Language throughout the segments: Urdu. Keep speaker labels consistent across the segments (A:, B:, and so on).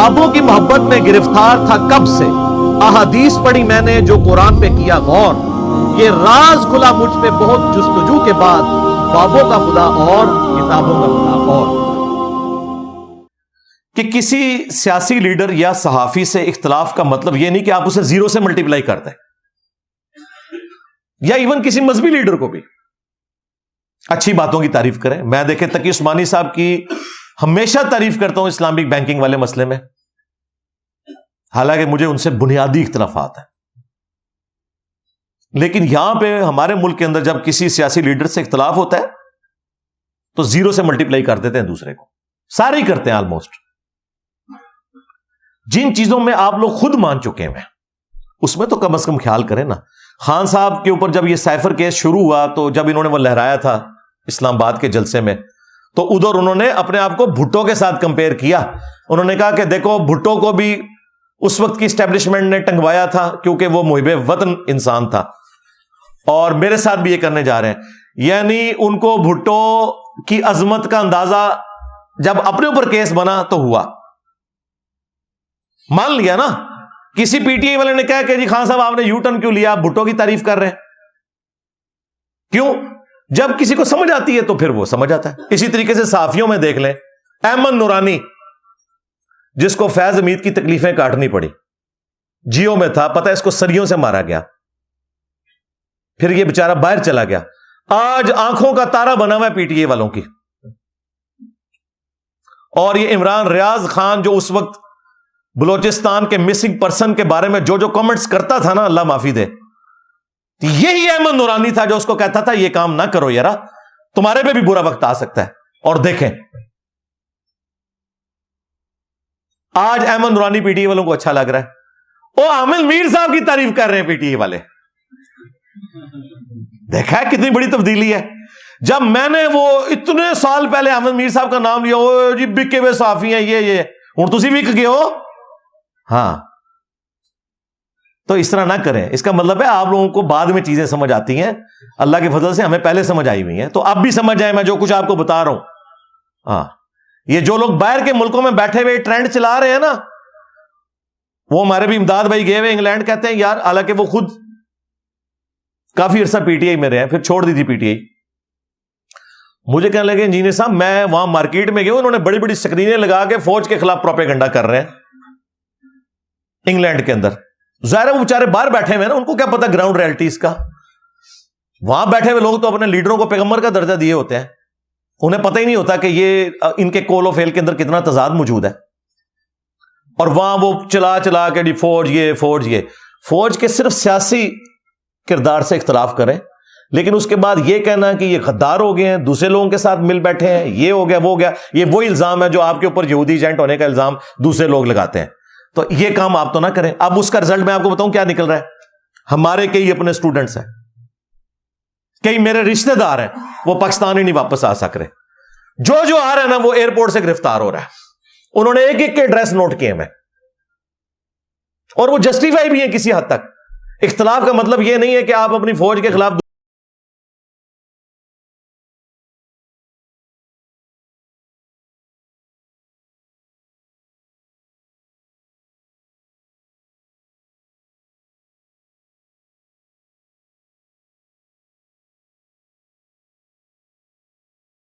A: خوابوں کی محبت میں گرفتار تھا کب سے، احادیث پڑھی میں نے جو قرآن پہ کیا غور، یہ راز کھلا مجھ پہ بہت جستجو کے بعد، خوابوں کا خدا اور کتابوں کا خدا اور۔ کہ کسی سیاسی لیڈر یا صحافی سے اختلاف کا مطلب یہ نہیں کہ آپ اسے زیرو سے ملٹیپلائی کر دیں، یا ایون کسی مذہبی لیڈر کو بھی اچھی باتوں کی تعریف کریں۔ میں دیکھیں تقی عثمانی صاحب کی ہمیشہ تعریف کرتا ہوں اسلامک بینکنگ والے مسئلے میں، حالانکہ مجھے ان سے بنیادی اختلافات ہیں، لیکن یہاں پہ ہمارے ملک کے اندر جب کسی سیاسی لیڈر سے اختلاف ہوتا ہے تو زیرو سے ملٹیپلائی کر دیتے ہیں دوسرے کو، سارے ہی کرتے ہیں آلموسٹ۔ جن چیزوں میں آپ لوگ خود مان چکے ہیں اس میں تو کم از کم خیال کریں نا۔ خان صاحب کے اوپر جب یہ سائفر کیس شروع ہوا تو جب انہوں نے وہ لہرایا تھا اسلام آباد کے جلسے میں، تو ادھر انہوں نے اپنے آپ کو بھٹو کے ساتھ کمپیئر کیا۔ انہوں نے کہا کہ دیکھو بھٹو کو بھی اس وقت کی اسٹیبلشمنٹ نے ٹنگوایا تھا کیونکہ وہ محب وطن انسان تھا، اور میرے ساتھ بھی یہ کرنے جا رہے ہیں۔ یعنی ان کو بھٹو کی عظمت کا اندازہ جب اپنے اوپر کیس بنا تو ہوا، مان لیا نا۔ کسی پی ٹی آئی والے نے کہا کہ جی خان صاحب آپ نے یو ٹرن کیوں لیا، آپ بھٹو کی تعریف کر رہے ہیں، کیوں؟ جب کسی کو سمجھ آتی ہے تو پھر وہ سمجھ آتا ہے۔ اسی طریقے سے صحافیوں میں دیکھ لیں، احمد نورانی جس کو فیض حمید کی تکلیفیں کاٹنی پڑی، جیو میں تھا، پتہ ہے اس کو سریوں سے مارا گیا، پھر یہ بیچارہ باہر چلا گیا، آج آنکھوں کا تارا بنا ہوا ہے پی ٹی آئی والوں کی۔ اور یہ عمران ریاض خان جو اس وقت بلوچستان کے مسنگ پرسن کے بارے میں جو جو کمنٹس کرتا تھا نا، اللہ معافی دے، یہی احمد نورانی تھا جو اس کو کہتا تھا یہ کام نہ کرو یارا، تمہارے پہ بھی برا وقت آ سکتا ہے۔ اور دیکھیں آج احمد نورانی پی ٹی آئی والوں کو اچھا لگ رہا ہے، وہ عامر میر صاحب کی تعریف کر رہے ہیں پی ٹی آئی والے۔ دیکھا ہے کتنی بڑی تبدیلی ہے۔ جب میں نے وہ اتنے سال پہلے احمد میر صاحب کا نام لیا، وہ جی بکے ہوئے صحافی ہیں، یہ ہوں تسی بک گئے ہو۔ ہاں تو اس طرح نہ کریں، اس کا مطلب ہے آپ لوگوں کو بعد میں چیزیں سمجھ آتی ہیں، اللہ کے فضل سے ہمیں پہلے سمجھ آئی ہوئی ہیں، تو اب بھی سمجھ جائیں میں جو کچھ آپ کو بتا رہا ہوں۔ ہاں یہ جو لوگ باہر کے ملکوں میں بیٹھے ہوئے ٹرینڈ چلا رہے ہیں نا، وہ ہمارے بھی امداد بھائی گئے ہوئے انگلینڈ، کہتے ہیں یار، حالانکہ وہ خود کافی عرصہ پی ٹی آئی میں رہے ہیں، پھر چھوڑ دی تھی پی ٹی آئی، مجھے کہنے لگے انجینئر صاحب میں وہاں مارکیٹ میں گیا، انہوں نے بڑی بڑی سکرینیں لگا کے فوج کے خلاف پروپیگنڈا کر رہے ہیں انگلینڈ کے اندر۔ ظاہر ہے وہ بیچارے باہر بیٹھے ہوئے نا، ان کو کیا پتا گراؤنڈ ریئلٹیز کا۔ وہاں بیٹھے ہوئے لوگ تو اپنے لیڈروں کو پیغمبر کا درجہ دیے ہوتے ہیں، انہیں پتہ ہی نہیں ہوتا کہ یہ ان کے کول و فیل کے اندر کتنا تضاد موجود ہے۔ اور وہاں وہ چلا چلا کے جی فوج یہ فوج کے صرف سیاسی کردار سے اختلاف کریں، لیکن اس کے بعد یہ کہنا کہ یہ غدار ہو گئے ہیں، دوسرے لوگوں کے ساتھ مل بیٹھے ہیں، یہ ہو گیا وہ گیا، یہ وہی الزام ہے جو آپ کے اوپر یہودی ایجنٹ ہونے کا الزام دوسرے لوگ لگاتے ہیں۔ تو یہ کام آپ تو نہ کریں۔ اب اس کا رزلٹ میں آپ کو بتاؤں کیا نکل رہا ہے۔ ہمارے کئی اپنے اسٹوڈنٹس ہیں، کئی میرے رشتہ دار ہیں، وہ پاکستان ہی نہیں واپس آ سک رہے، جو آ رہا ہے نا وہ ایئرپورٹ سے گرفتار ہو رہا ہے۔ انہوں نے ایک ایک کے ایڈریس نوٹ کیے میں، اور وہ جسٹیفائی بھی ہیں کسی حد تک۔ اختلاف کا مطلب یہ نہیں ہے کہ آپ اپنی فوج کے خلاف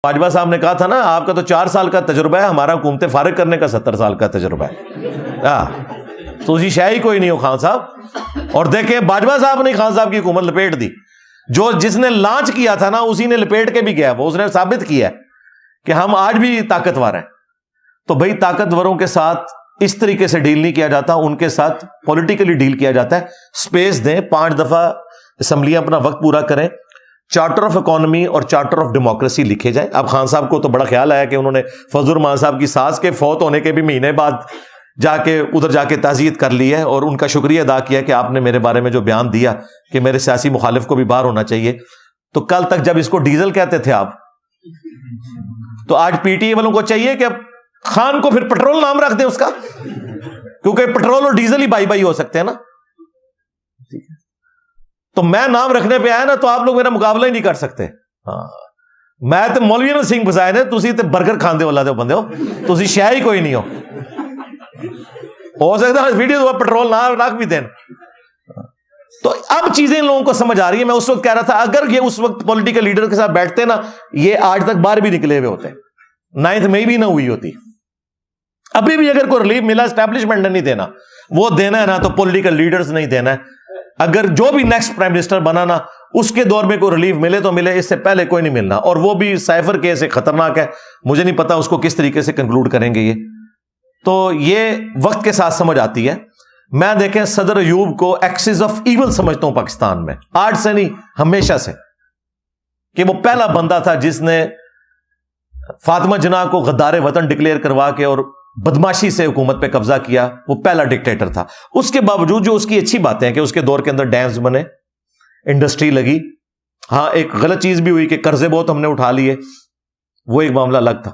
A: باجوہ صاحب نے کہا تھا نا آپ کا تو 4 سال کا تجربہ ہے، ہمارا حکومت فارغ کرنے کا 70 سال کا تجربہ ہے۔ تو اسی شاہی کوئی نہیں ہو خان صاحب۔ اور دیکھیں باجوہ صاحب نے خان صاحب کی حکومت لپیٹ دی، جس نے لانچ کیا تھا نا اسی نے لپیٹ کے بھی گیا، وہ اس نے ثابت کیا کہ ہم آج بھی طاقتور ہیں۔ تو بھائی طاقتوروں کے ساتھ اس طریقے سے ڈیل نہیں کیا جاتا، ان کے ساتھ پولیٹیکلی ڈیل کیا جاتا ہے۔ سپیس دیں، 5 دفعہ اسمبلیاں اپنا وقت پورا کریں، چارٹر آف اکانومی اور چارٹر آف ڈیموکریسی لکھے جائیں۔ اب خان صاحب کو تو بڑا خیال آیا کہ انہوں نے فضل الرحمان صاحب کی ساس کے فوت ہونے کے بھی مہینے بعد ادھر جا کے تعزیت کر لی ہے، اور ان کا شکریہ ادا کیا کہ آپ نے میرے بارے میں جو بیان دیا کہ میرے سیاسی مخالف کو بھی باہر ہونا چاہیے۔ تو کل تک جب اس کو ڈیزل کہتے تھے آپ، تو آج پی ٹی آئی والوں کو چاہیے کہ اب خان کو پھر پٹرول نام رکھ دیں اس کا، کیونکہ پٹرول اور ڈیزل ہی بائی بائی ہو سکتے ہیں نا۔ تو میں نام رکھنے پہ آیا نا تو آپ لوگ میرا مقابلہ ہی نہیں کر سکتے۔ ہاں میں تو مولوی نرسنگھ بسائے نے، تسی تے برگر کھاندے والا دے بندے ہو، تسی شے ہی کوئی نہیں ہو۔ ہو سکتا ہے ویڈیو تو پیٹرول نہ رکھ بھی دیں. تو اب چیزیں لوگوں کو سمجھ آ رہی ہے. میں اس وقت کہہ رہا تھا اگر یہ اس وقت پولیٹیکل لیڈر کے ساتھ بیٹھتے نا, یہ آج تک باہر بھی نکلے ہوئے ہوتے, 9 مئی بھی نہ ہوئی ہوتی. ابھی بھی اگر کوئی ریلیف ملا اسٹیبلشمنٹ نے نہیں دینا, وہ دینا ہے نا تو پولیٹیکل لیڈرز نہیں دینا ہے. اگر جو بھی نیکسٹ پرائم منسٹر بنا نا اس کے دور میں کوئی ریلیف ملے تو ملے, اس سے پہلے کوئی نہیں ملنا. اور وہ بھی سائفر کیس خطرناک ہے, مجھے نہیں پتا اس کو کس طریقے سے کنکلوڈ کریں گے. یہ تو یہ وقت کے ساتھ سمجھ آتی ہے. میں دیکھیں صدر ایوب کو ایکسس آف ایول سمجھتا ہوں پاکستان میں, آج سے نہیں ہمیشہ سے, کہ وہ پہلا بندہ تھا جس نے فاطمہ جناح کو غدار وطن ڈکلیئر کروا کے اور بدماشی سے حکومت پہ قبضہ کیا. وہ پہلا ڈکٹیٹر تھا. اس کے باوجود جو اس کی اچھی باتیں ہیں کہ اس کے دور کے اندر ڈیمز بنے, انڈسٹری لگی. ہاں ایک غلط چیز بھی ہوئی کہ قرضے بہت ہم نے اٹھا لیے, وہ ایک معاملہ الگ تھا.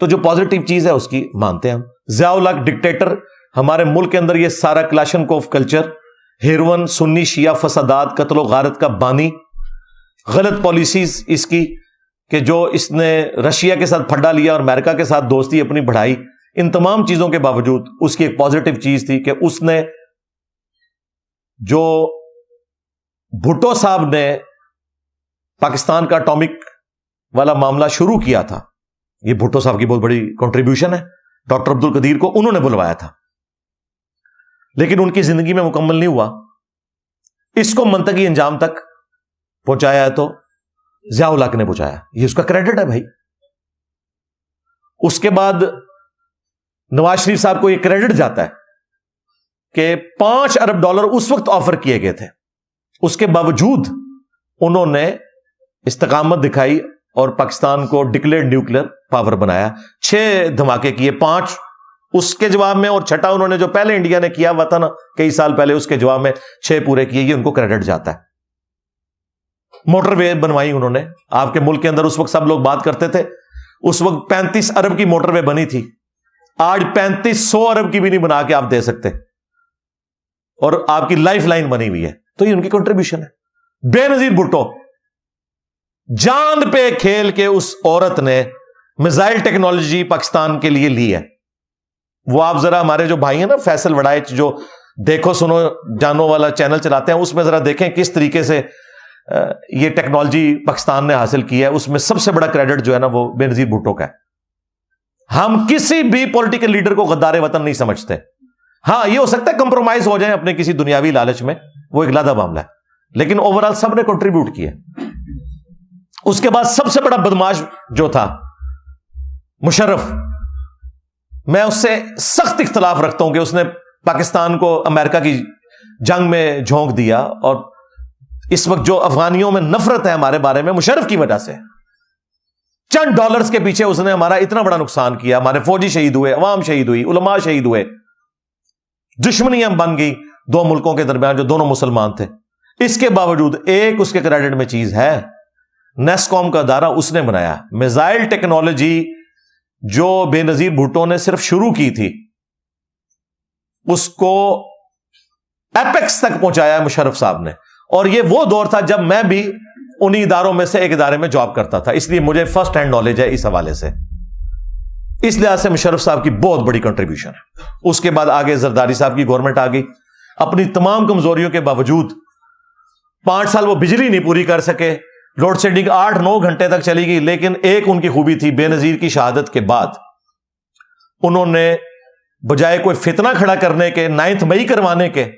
A: تو جو پازیٹیو چیز ہے اس کی مانتے ہیں ہم. ضیاء الحق ڈکٹیٹر, ہمارے ملک کے اندر یہ سارا کلاشنکوف کلچر, ہیروئن, سنی شیعہ فسادات, قتل و غارت کا بانی, غلط پالیسیز اس کی کہ جو اس نے رشیا کے ساتھ پھڈا لیا اور امریکہ کے ساتھ دوستی اپنی بڑھائی. ان تمام چیزوں کے باوجود اس کی ایک پازیٹیو چیز تھی کہ اس نے جو بھٹو صاحب نے پاکستان کا اٹامک والا معاملہ شروع کیا تھا, یہ بھٹو صاحب کی بہت بڑی کنٹریبیوشن ہے. ڈاکٹر عبد القدیر کو انہوں نے بلوایا تھا, لیکن ان کی زندگی میں مکمل نہیں ہوا. اس کو منطقی انجام تک پہنچایا ہے تو ضیاء الحق نے پہنچایا, یہ اس کا کریڈٹ ہے بھائی. اس کے بعد نواز شریف صاحب کو یہ کریڈٹ جاتا ہے کہ $5 ارب اس وقت آفر کیے گئے تھے, اس کے باوجود انہوں نے استقامت دکھائی اور پاکستان کو ڈکلیئرڈ نیوکلیر پاور بنایا. 6 دھماکے کیے, 5 اس کے جواب میں, اور 6 انہوں نے جو پہلے انڈیا نے کیا ہوا تھا نا کئی سال پہلے, اس کے جواب میں 6 پورے کیے. یہ ان کو کریڈٹ جاتا ہے. موٹر وے بنوائی انہوں نے. آپ کے ملک کے اندر اس وقت سب لوگ بات کرتے تھے, اس وقت 35 ارب کی موٹر وے بنی تھی, آج 3500 ارب کی بھی نہیں بنا کے آپ دے سکتے, اور آپ کی لائف لائن بنی ہوئی ہے. تو یہ ان کی کنٹریبیوشن ہے. بے نظیر بھٹو, جان پہ کھیل کے اس عورت نے میزائل ٹیکنالوجی پاکستان کے لیے لی ہے. وہ آپ ذرا ہمارے جو بھائی ہیں نا فیصل وڑائچ, جو دیکھو سنو جانو والا چینل چلاتے ہیں, اس میں ذرا دیکھیں کس طریقے سے یہ ٹیکنالوجی پاکستان نے حاصل کی ہے. اس میں سب سے بڑا کریڈٹ جو ہے نا وہ بے نظیر بھٹو کا ہے. ہم کسی بھی پولیٹیکل لیڈر کو غدار وطن نہیں سمجھتے. ہاں یہ ہو سکتا ہے کمپرومائز ہو جائیں اپنے کسی دنیاوی لالچ میں, وہ ایک علیحدہ معاملہ ہے, لیکن اوورآل سب نے کنٹریبیوٹ کیا. اس کے بعد سب سے بڑا بدماش جو تھا مشرف, میں اس سے سخت اختلاف رکھتا ہوں کہ اس نے پاکستان کو امریکہ کی جنگ میں جھونک دیا, اور اس وقت جو افغانیوں میں نفرت ہے ہمارے بارے میں مشرف کی وجہ سے, چند ڈالرز کے پیچھے اس نے ہمارا اتنا بڑا نقصان کیا. ہمارے فوجی شہید ہوئے, عوام شہید ہوئی, علماء شہید ہوئے, دشمنیاں بن گئی 2 ملکوں کے درمیان جو دونوں مسلمان تھے. اس کے باوجود ایک اس کے کریڈٹ میں چیز ہے, نیسکوم کا ادارہ اس نے بنایا. میزائل ٹیکنالوجی جو بے نظیر بھٹو نے صرف شروع کی تھی, اس کو ایپیکس تک پہنچایا مشرف صاحب نے. اور یہ وہ دور تھا جب میں بھی انہی اداروں میں سے ایک ادارے میں جاب کرتا تھا, اس لیے مجھے فرسٹ ہینڈ نالج ہے اس حوالے سے. اس لحاظ سے مشرف صاحب کی بہت بڑی کنٹریبیوشن ہے. اس کے بعد آگے زرداری صاحب کی گورنمنٹ آ گئی. اپنی تمام کمزوریوں کے باوجود 5 سال وہ بجلی نہیں پوری کر سکے, لوڈ شیڈنگ 8-9 گھنٹے تک چلی گئی. لیکن ایک ان کی خوبی تھی, بے نظیر کی شہادت کے بعد انہوں نے بجائے کوئی فتنہ کھڑا کرنے کے, 9 مئی کروانے کے,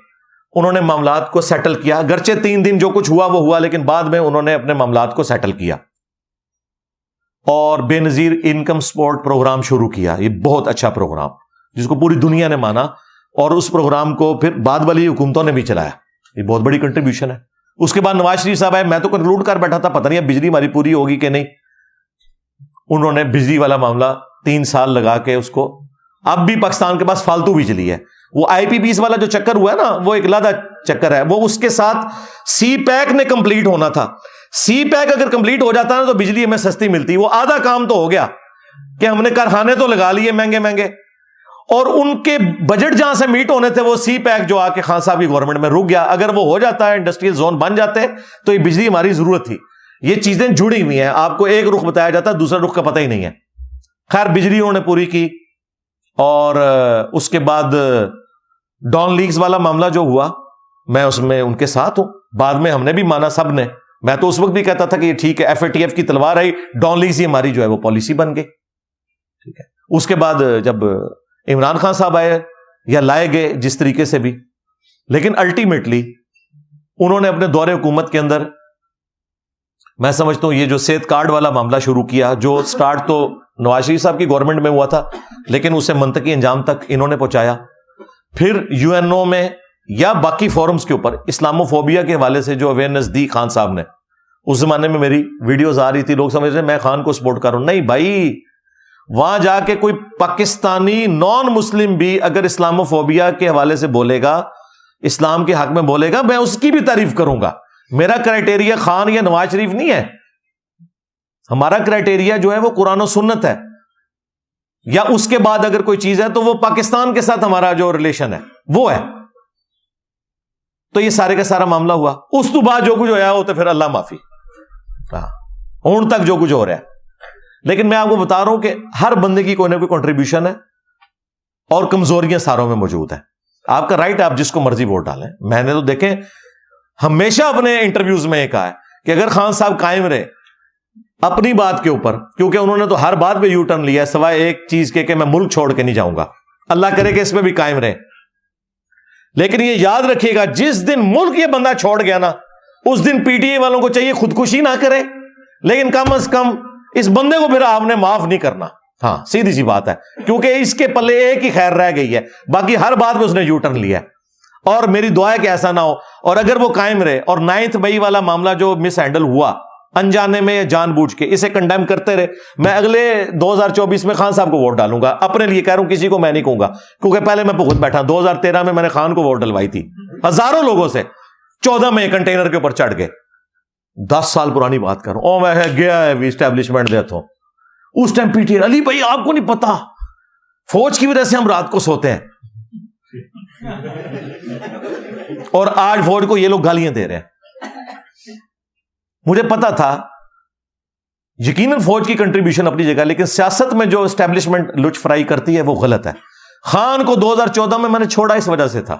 A: انہوں نے معاملات کو سیٹل کیا. اگرچہ 3 دن جو کچھ ہوا وہ ہوا, لیکن بعد میں انہوں نے اپنے معاملات کو سیٹل کیا اور بے نظیر انکم سپورٹ پروگرام شروع کیا. یہ بہت اچھا پروگرام جس کو پوری دنیا نے مانا, اور اس پروگرام کو پھر بعد والی حکومتوں نے بھی چلایا. یہ بہت بڑی کنٹریبیوشن ہے. اس کے بعد نواز شریف صاحب آئے, میں تو کنکلوڈ کر بیٹھا تھا پتہ نہیں اب بجلی ہماری پوری ہوگی کہ نہیں. انہوں نے بجلی والا معاملہ 3 سال لگا کے اس کو, اب بھی پاکستان کے پاس فالتو بجلی ہے. وہ آئی پی بیس والا جو چکر ہوا ہے نا, وہ ایک علیحدہ چکر ہے. وہ اس کے ساتھ سی پیک نے کمپلیٹ ہونا تھا. سی پیک اگر کمپلیٹ ہو جاتا نا تو بجلی ہمیں سستی ملتی. وہ آدھا کام تو ہو گیا کہ ہم نے کارخانے تو لگا لیے مہنگے مہنگے, اور ان کے بجٹ جہاں سے میٹ ہونے تھے وہ سی پیک جو آ کے خان صاحب کی گورنمنٹ میں رک گیا. اگر وہ ہو جاتا ہے, انڈسٹریل زون بن جاتے تو یہ بجلی ہماری ضرورت تھی. یہ چیزیں جڑی ہوئی ہیں. آپ کو ایک رخ بتایا جاتا ہے, دوسرا رخ کا پتہ ہی نہیں ہے. خیر بجلی انہوں نے پوری کی, اور اس کے بعد ڈان لیگز والا معاملہ جو ہوا، میں اس میں ان کے ساتھ ہوں، بعد میں ہم نے بھی مانا سب نے، میں تو اس وقت بھی کہتا تھا کہ یہ ٹھیک ہے، ایف اے ٹی ایف کی تلوار آئی، ڈان لیگز ہی ہماری جو ہے وہ پالیسی بن گئی، ٹھیک ہے۔ اس کے بعد جب عمران خان صاحب آئے یا لائے گئے جس طریقے سے بھی، لیکن الٹیمیٹلی انہوں نے اپنے دور حکومت کے اندر میں سمجھتا ہوں یہ جو صحت کارڈ والا معاملہ شروع کیا، جو سٹارٹ تو نواز شریف صاحب کی گورنمنٹ میں ہوا تھا لیکن اسے منطقی انجام تک انہوں نے پہنچایا، پھر یو این او میں یا باقی فورمز کے اوپر اسلامو فوبیا کے حوالے سے جو اویئرنیس دی خان صاحب نے، اس زمانے میں میری ویڈیوز آ رہی تھی، لوگ سمجھ رہے میں خان کو سپورٹ کر رہا ہوں، نہیں بھائی، وہاں جا کے کوئی پاکستانی نان مسلم بھی اگر اسلامو فوبیا کے حوالے سے بولے گا، اسلام کے حق میں بولے گا، میں اس کی بھی تعریف کروں گا۔ میرا کرائٹیریا خان یا نواز شریف نہیں ہے، ہمارا کرائٹیریا جو ہے وہ قرآن و سنت ہے، یا اس کے بعد اگر کوئی چیز ہے تو وہ پاکستان کے ساتھ ہمارا جو ریلیشن ہے وہ ہے۔ تو یہ سارے کا سارا معاملہ ہوا، اس تو بعد جو کچھ ہوا وہ تو پھر اللہ معافی، ہوں تک جو کچھ ہو رہا ہے۔ لیکن میں آپ کو بتا رہا ہوں کہ ہر بندے کی کوئی نہ کوئی کنٹریبیوشن ہے اور کمزوریاں ساروں میں موجود ہیں۔ آپ کا رائٹ، آپ جس کو مرضی ووٹ ڈالیں۔ میں نے تو دیکھیں ہمیشہ اپنے انٹرویوز میں یہ کہا ہے کہ اگر خان صاحب قائم رہے اپنی بات کے اوپر، کیونکہ انہوں نے تو ہر بات پہ یو ٹرن لیا ہے سوائے ایک چیز کے کہ میں ملک چھوڑ کے نہیں جاؤں گا، اللہ کرے کہ اس پہ بھی قائم رہے، لیکن یہ یاد رکھیے گا جس دن ملک یہ بندہ چھوڑ گیا نا، اس دن پی ٹی آئی والوں کو چاہیے خودکشی نہ کرے، لیکن کم از کم اس بندے کو پھر آپ نے معاف نہیں کرنا، ہاں سیدھی سی بات ہے، کیونکہ اس کے پلے ایک ہی خیر رہ گئی ہے، باقی ہر بات میں اس نے یو ٹرن لیا ہے، اور میری دعا ہے کہ ایسا نہ ہو۔ اور اگر وہ قائم رہے اور 9 مئی والا معاملہ جو مس ہینڈل ہوا انجانے میں یا جان بوجھ کے، اسے کنڈیم کرتے رہے، میں اگلے 2024 میں خان صاحب کو ووٹ ڈالوں گا، اپنے لیے کہہ رہا ہوں، کسی کو میں نہیں کہوں گا، کیونکہ پہلے میں خود بیٹھا 2013 میں نے خان کو ووٹ ڈلوائی تھی ہزاروں لوگوں سے، 14 میں کنٹینر کے اوپر چڑھ گئے، 10 سال پرانی بات کر رہا ہوں، میں گیا ہے اسٹیبلشمنٹ دیتا ہوں اس ٹائم پی ٹی آئی، علی بھائی آپ کو نہیں پتا فوج کی وجہ سے ہم رات کو سوتے ہیں، اور آج فوج کو یہ لوگ گالیاں دے رہے ہیں۔ مجھے پتا تھا یقیناً فوج کی کنٹریبیوشن اپنی جگہ، لیکن سیاست میں جو اسٹیبلشمنٹ لچ فرائی کرتی ہے وہ غلط ہے۔ خان کو 2014 میں نے چھوڑا اس وجہ سے تھا،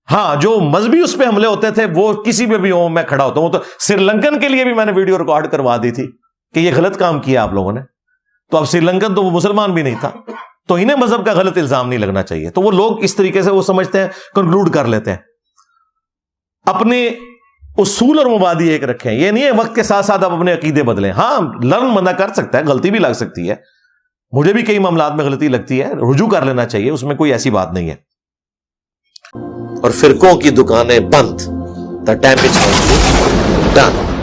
A: ہاں جو مذہبی اس پہ حملے ہوتے تھے وہ کسی پہ بھی ہوں میں کھڑا ہوتا ہوں، تو سری لنکن کے لیے بھی میں نے ویڈیو ریکارڈ کروا دی تھی کہ یہ غلط کام کیا آپ لوگوں نے، تو اب سری لنکن تو وہ مسلمان بھی نہیں تھا، تو انہیں مذہب کا غلط الزام نہیں لگنا چاہیے، تو وہ لوگ اس طریقے سے وہ سمجھتے ہیں، کنکلوڈ کر لیتے ہیں، اپنے اصول اور مبادی ایک رکھیں، یہ نہیں ہے وقت کے ساتھ ساتھ آپ اپنے عقیدے بدلیں، ہاں لرن بندہ کر سکتا ہے، غلطی بھی لگ سکتی ہے، مجھے بھی کئی معاملات میں غلطی لگتی ہے، رجوع کر لینا چاہیے، اس میں کوئی ایسی بات نہیں ہے۔ اور فرقوں کی دکانیں بند، the damage has been done۔